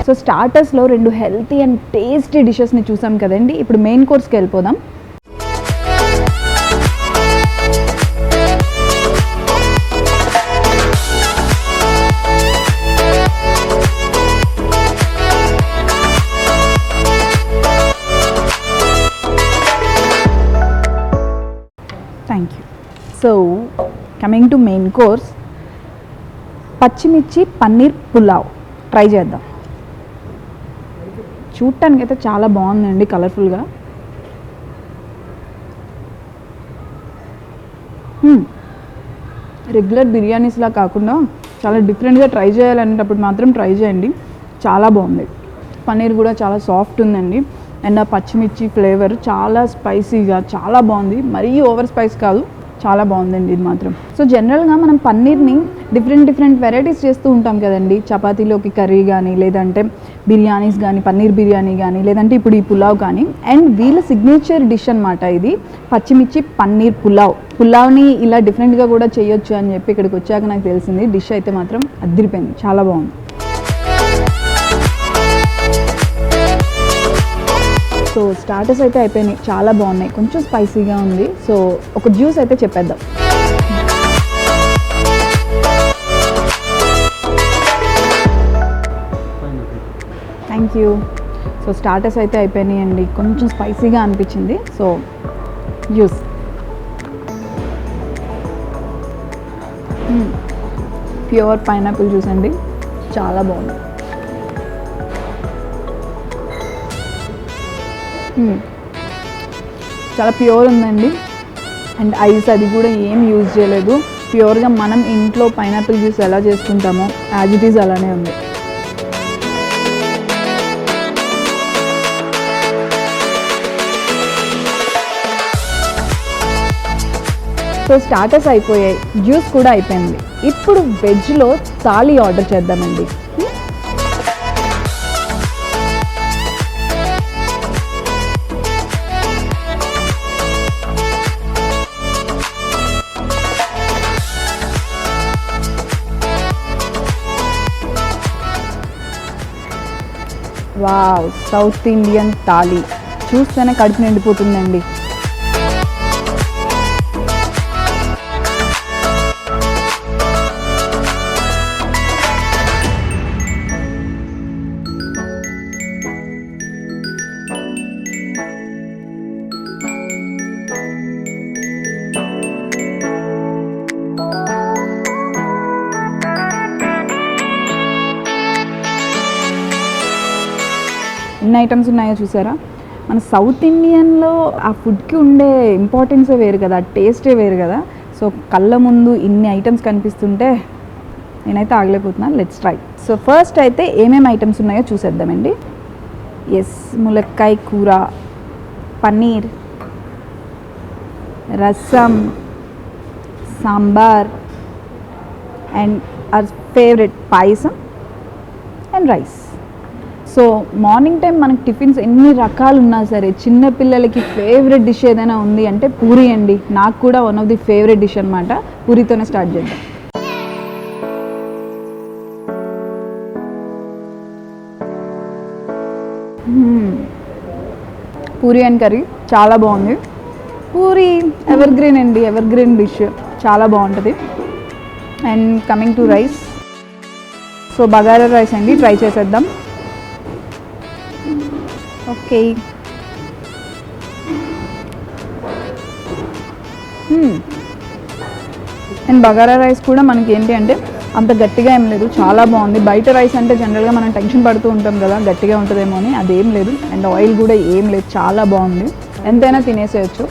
So స్టార్టర్స్లో 2 healthy and tasty డిషెస్ని చూసాం కదండి. ఇప్పుడు మెయిన్ కోర్స్కి వెళ్ళిపోదాం. Thank you. So coming to main course, పచ్చిమిర్చి పన్నీర్ పులావ్ ట్రై చేద్దాం. చూడటానికి అయితే చాలా బాగుందండి, కలర్ఫుల్గా. రెగ్యులర్ బిర్యానీస్లా కాకుండా చాలా డిఫరెంట్గా ట్రై చేయాలనేటప్పుడు మాత్రం ట్రై చేయండి, చాలా బాగుంది. పన్నీర్ కూడా చాలా సాఫ్ట్ ఉందండి. అండ్ ఆ పచ్చిమిర్చి ఫ్లేవర్ చాలా స్పైసీగా చాలా బాగుంది, మరీ ఓవర్ స్పైస్ కాదు, చాలా బాగుందండి ఇది మాత్రం. సో జనరల్గా మనం పన్నీర్ని డిఫరెంట్ వెరైటీస్ చేస్తూ ఉంటాం కదండి, చపాతీలోకి కర్రీ కానీ, లేదంటే బిర్యానీస్ కానీ, పన్నీర్ బిర్యానీ కానీ, లేదంటే ఇప్పుడు ఈ పులావ్ కానీ. అండ్ వీళ్ళ సిగ్నేచర్ డిష్ అనమాట ఇది, పచ్చిమిర్చి పన్నీర్ పులావ్. పులావ్ని ఇలా డిఫరెంట్గా కూడా చేయొచ్చు అని చెప్పి ఇక్కడికి వచ్చాక నాకు తెలిసింది. డిష్ అయితే మాత్రం అదిరిపోయింది, చాలా బాగుంది. సో స్టార్టర్స్ అయితే అయిపోయినాయి, చాలా బాగున్నాయి, కొంచెం స్పైసీగా ఉంది. సో ఒక జ్యూస్ అయితే చెప్పేద్దాం. Thank you. సో స్టార్టర్స్ అయితే అయిపోయినాయండి, కొంచెం స్పైసీగా అనిపించింది. So juice. Pure pineapple juice అండి, చాలా బాగుంది. చాలా ప్యూర్ ఉందండి. అండ్ ఐస్ అది కూడా ఏం యూజ్ చేయలేదు, ప్యూర్గా మనం ఇంట్లో పైనాపిల్ జ్యూస్ ఎలా చేసుకుంటామో యాజ్ ఇట్ ఈజ్ అలానే ఉంది. సో స్టార్టర్స్ అయిపోయాయి, జ్యూస్ కూడా అయిపోయింది. ఇప్పుడు వెజ్లో థాలీ ఆర్డర్ చేద్దామండి. వావ్, సౌత్ ఇండియన్ థాలీ చూస్తేనే కడుపు నిండిపోతుందండి. ఎన్ని ఐటమ్స్ ఉన్నాయో చూసారా. మన సౌత్ ఇండియన్లో ఆ ఫుడ్కి ఉండే ఇంపార్టెన్సే వేరు కదా, టేస్టే వేరు కదా. సో కళ్ళ ముందు ఇన్ని ఐటమ్స్ కనిపిస్తుంటే నేనైతే ఆగలేకపోతున్నాను. Let's try. సో ఫస్ట్ అయితే ఏమేమి ఐటమ్స్ ఉన్నాయో చూసేద్దామండి. ఎస్, ములక్కాయ కూర, పన్నీర్, రసం, sambar, and our favourite payasam and rice. So morning time మనకి టిఫిన్స్ ఎన్ని రకాలు ఉన్నా సరే చిన్నపిల్లలకి ఫేవరెట్ డిష్ ఏదైనా ఉంది అంటే పూరి అండి. నాకు కూడా one of the favourite dish అనమాట. పూరితోనే స్టార్ట్ చేద్దాం. పూరి అండ్ కర్రీ చాలా బాగుంది. పూరి ఎవర్ గ్రీన్ అండి, ఎవర్ గ్రీన్ డిష్, చాలా బాగుంటుంది. And coming to rice, so bagara rice అండి, ట్రై చేసేద్దాం. ఓకే, అండ్ బగారా రైస్ కూడా మనకి ఏంటి అంటే అంత గట్టిగా ఏం లేదు, చాలా బాగుంది. బయట రైస్ అంటే జనరల్గా మనం టెన్షన్ పడుతూ ఉంటాం కదా గట్టిగా ఉంటుందేమో అని, అదేం లేదు. అండ్ ఆయిల్ కూడా ఏం లేదు, చాలా బాగుంది, ఎంతైనా తినేసేయచ్చు.